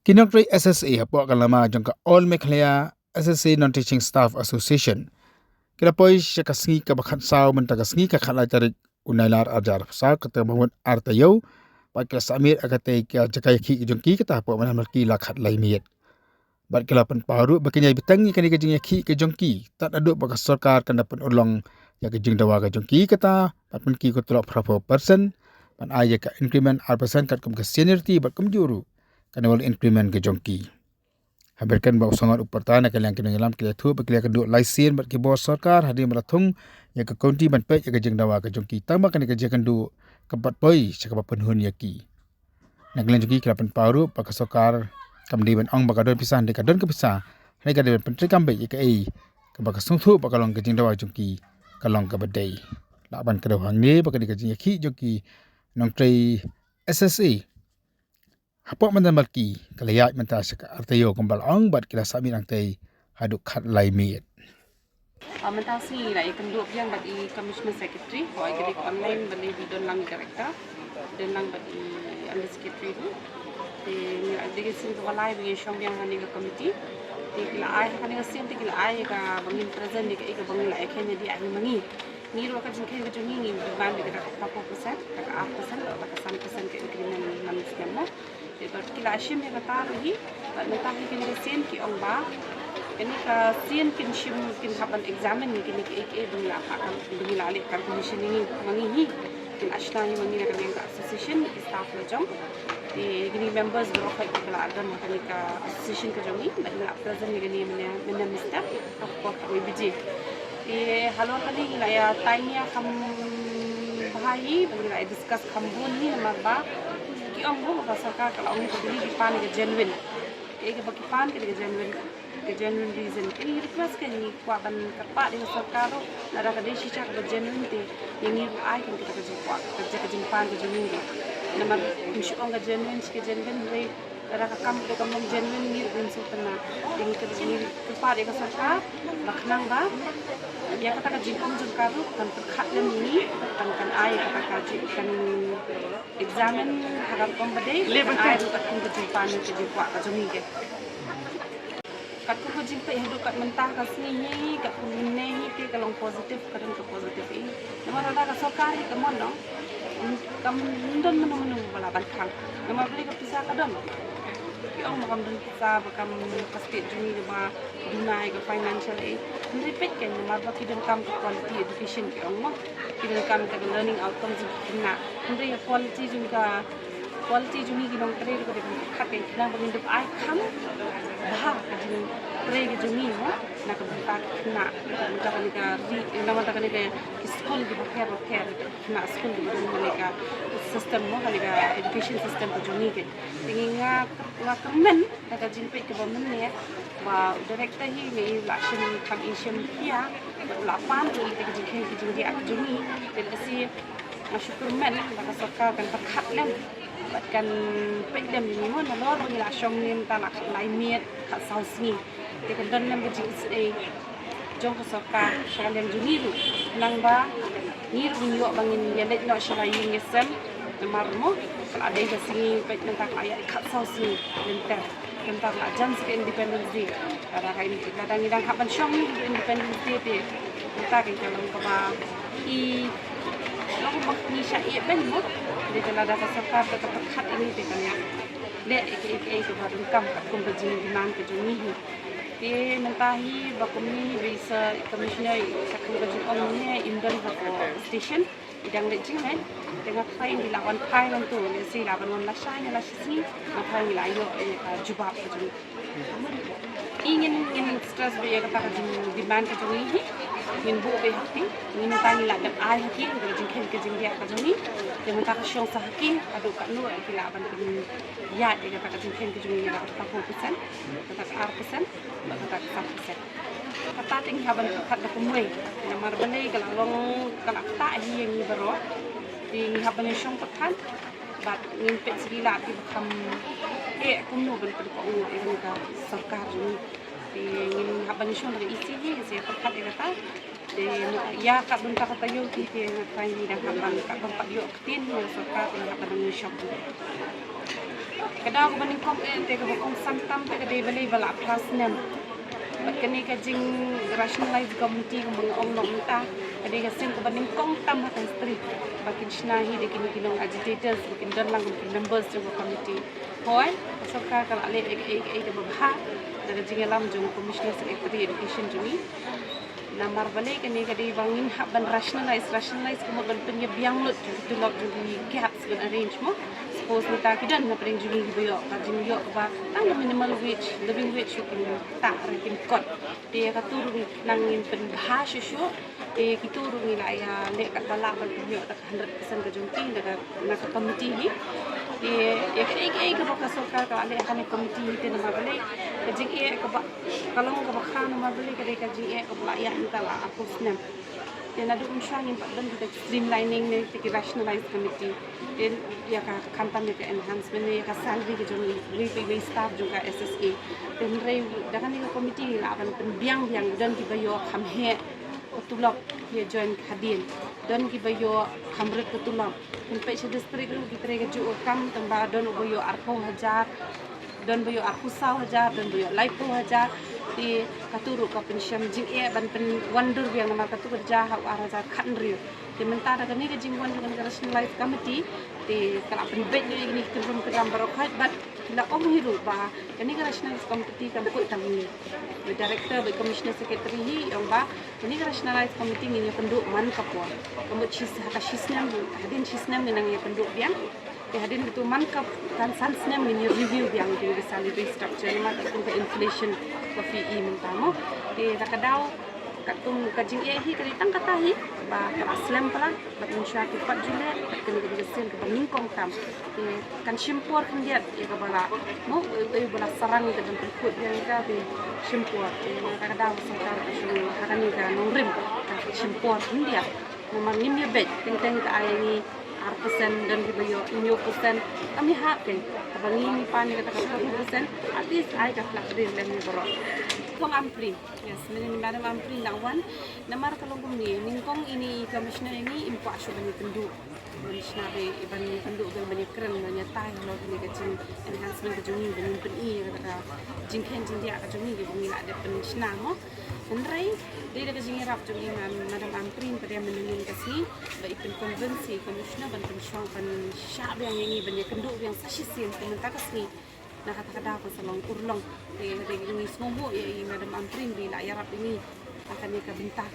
Kinokri SSA hapo kalama jongka All Meghalaya SSA Non-Teaching Staff Association. Kila poi syakasngi ka bakhat saw mentakasngi ka khala tarik unailar ajar sa kata bangun artayo pakila samir akate ka jakai ki jongki kata hapo mana merki lakhat laimiet. Bat kila pen paru bakinya bitangi kani ka jingya ki ke jongki tak aduk baka sarkar kana pen ulong ya ke jing dawa ka jongki kata pat pen ki ko tolok prapo person pan aya ka increment R% kat kum ka seniority bat kum juru kana wal increment ke jongki. Haberkan bahawa sangat upartana kalian kena ngelam kalian tu bagi kalian duk lisen bat ke bawah sarkar hadir meratung ya ke kaunti ban pek ya ke jeng dawa ke jongki tambah kan kerja kan duk kebat poi cakap penhun yaki. Nak kalian jongki kelapan paru pak sarkar kam di ban ong bakadon pisah de kadon ke pisah. Hai kadon pentri kambe ya ke ai ke bak sungthu pak kalong ke jeng dawa jongki kalong ke badai. Laban ke dawang ni bak ke jeng yaki jongki nong trai SSA Hapok mantan balki kalayat mentah seka artayo kembal ong bat kila sami nangtai haduk khat lai miet. Mentah si lah ikan dua yang bagi commissioner secretary, kalau ikut online bagi bidon lang director, dan lang bagi under secretary tu. Di ada kesin tu walai bagi syong yang hani ke committee. Di kila ay hani kesin di kila ay ka bangin present di ka bangin lah ikan jadi ay mangi. Ni ro ka jingkai ka jungi ni ban di ka 40%, ka 8%, atau ka 1% ke increment nan skema. Di kila asyim yang kata lagi, mentah ikan kesin ki ong ba. Kini ka sian kin shim kin haban examine ni kini ke dunia akan dunia alik kan commission ini mangihi kin ashna ni mangi nak ka association staff la jom di kini members berapa kala adan kini ka association ka jom ni bagi present ni kini mana mister apa kami biji di halo kali la ya tanya kam bahai bagi la discuss kambun ni marba ki ong ho ka sarkar kalau ong ko di pan ke genuine ke bagi pan ke genuine genuine reason ini request kan ni kuat ban kerpa dengan sarkar tu ada kadai sisa ke genuine te ini ai kan kita kerja ke jimpan ke genuine nama mesti orang ke genuine re ada kam ke kamu genuine ni unsur tena ini ke ini kerpa dengan sarkar maknang ba dia kata ke jimpan sarkar tu kan terkat ini kan ai kata kan examine harap kompetisi ai tu kan ke jimpan ke jimpan ke genuine kat ko jingpa hidup kat mentah kasni ni kat punne ni ke kalong positif kadang ke positif ini nama rada ka sarkar ke mon no kam ndon menu bala bantang nama beli ke pisah kadon yang makam dun pisah bakam pasti juni ma dunai ke financial aid repeat kan nama baki dan kam quality education ke ong kita kam ke learning outcomes kena ndri quality juga quality juni ki dong kare ko de khat ke khna bangin duk ai kham bah kajin pre ke juni ho na ka ta khna ta ka ni ka ri nama ta ka ni ke school ki bakher khna school ki dong ka system mo ka ni ka education system ko juni ke tinga nga kamen ta ka jin pe ke bamen ne wa director hi ni la shin kam ishim kia la pan ni te ki jin ki juni ak juni te si syukur men la ka sarkar kan pakhat lem kan pekdem ni mo na lor bagi la syong ni ta la lai miet ka sausni te kan dan nam biji se jong ka sarkar shakalem juni ru nang ba ni ru yo bangin ya let no shalai ngesem mar mo kala de ka singi pek ta ka ya ka sausni lenter tentang la jam se independence day ada ka ini kita dang idang haban syong ni independence day te ta ka kalong ka ba I aku bakni syai ben mo di dalam data sarkar tetap terkat ini di dalam le itu baru kam kat kompetisi demand ke juni di mentahi bakum ni bisa commissioner sakun ke on ni indon bako station idang le jing kan dengan kai di lawan kai lan tu le si lawan wan lasai la sini maka ni layo jubab ke juni ingin stress be kata ke demand ke juni ingin bu be hati ingin tani la dap ai hati ke jing ke jing dia ke juni dengan tak syong sahaki adu kat nur ki lawan ke ya dia kata ke jing ke juni la 40% kata 6% kata 1% kata ting haban kata kumui nama balik kalau long kalau tak yang ni bero di haban syong pekan bat ngin pet segila ki bakam kumno ben per ko ini ka sarkar ni di ngin haban syong dari isi ni se pekat dia kata di ya kat bun kata yo ki ti ngatai ni dah haban kat tempat yo ketin sarkar ni haban syong Kadang aku banding kong te ka kong santam te ka de bali bala prasnem. Kani ka jing rationalize committee ko mga ong ta kadi ka sin ko banding kong tam ha street bakin shnahi de kini kinong agitators bakin dan lang kin members jo committee hoy so ka ale ek babha daga jing alam jong commissioner secretary education jumi namar balik kani kadi bangin hak ban rationalize ko ban penyebiang lut tu log juli gaps ban arrange mo suppose kita kidan na pring juli biyo ka jing yo ba tang minimal wage living wage kin ta rakin kot dia ka turu nangin pen bahasyo syo kituru ni la ya le kat bala ban biyo tak 100% ka jong king daga na ka committee ni ya kai ka ba ka ka ale kan committee ni te na balik ka jing ka ba kalau ka ba khan na balik ka jing ka ba ya intala aku snap dan ada unsur yang paling kita streamlining ni kita rationalize committee dan ya kantan ke enhancement ni ka salary ke jong we staff juga SSA dan rei dakan ni committee la akan biang dan kibayo khamhe utulok ya join hadin dan kibayo khamret utulok sampai se district lu kita ke ju kam tamba don boyo arko hajar dan boyo arko saw hajar dan boyo laipo hajar di katuru ka pensiam jing ban pen wonder yang nama katu kerja hak araja khan rio di mentara kan ni ke jing wan dengan rationalize committee di kala pen bet ni ini turun ke dalam barokat bat kila om hiru ba kan ni rationalize committee kan ko tangi the director by commissioner secretary hi yang ba kan ni rationalize committee ni penduk man kapwa kamu chis haka shisnam hadin shisnam nang ya penduk biang hadin itu mankap kan sansnya mini review yang di salary structure ni mak itu inflation coffee mentamo di takadau katung kajing hi kali tang katahi ba aslam pala ba insya pat jule kini ke sen ke ningkong tam kan shimpor kan dia ya ka bala no bala sarang ke dan ikut dia ka di shimpor takadau sakar sunu hakani ka nongrim shimpor dia memang ni bet tentang ka ayani persen dan kibayo inyo persen kami happen abang ini pani kata persen at least ay ka flat din lang ni bro kong ampri yes ni madam ampri lawan namar kalong ni ningkong ini commissioner ini impo asyo bani pendu commissioner iban pendu dan banyak keren banyak tay lo ni kacing enhancement ke jumi bani peni kata jingken dia ka jumi ke bumi ada pensiana mo Andrai, dia dah kasi ngerap juli madam amprin pada menunggu kasi, baik pen konvensi komisioner ban pensyang ban syab yang ini banyak kenduk yang sasisian sementara kasi nak kata-kata apa salong urlong, dia ini semua ya madam amprin di layar ini akan dia kabintah.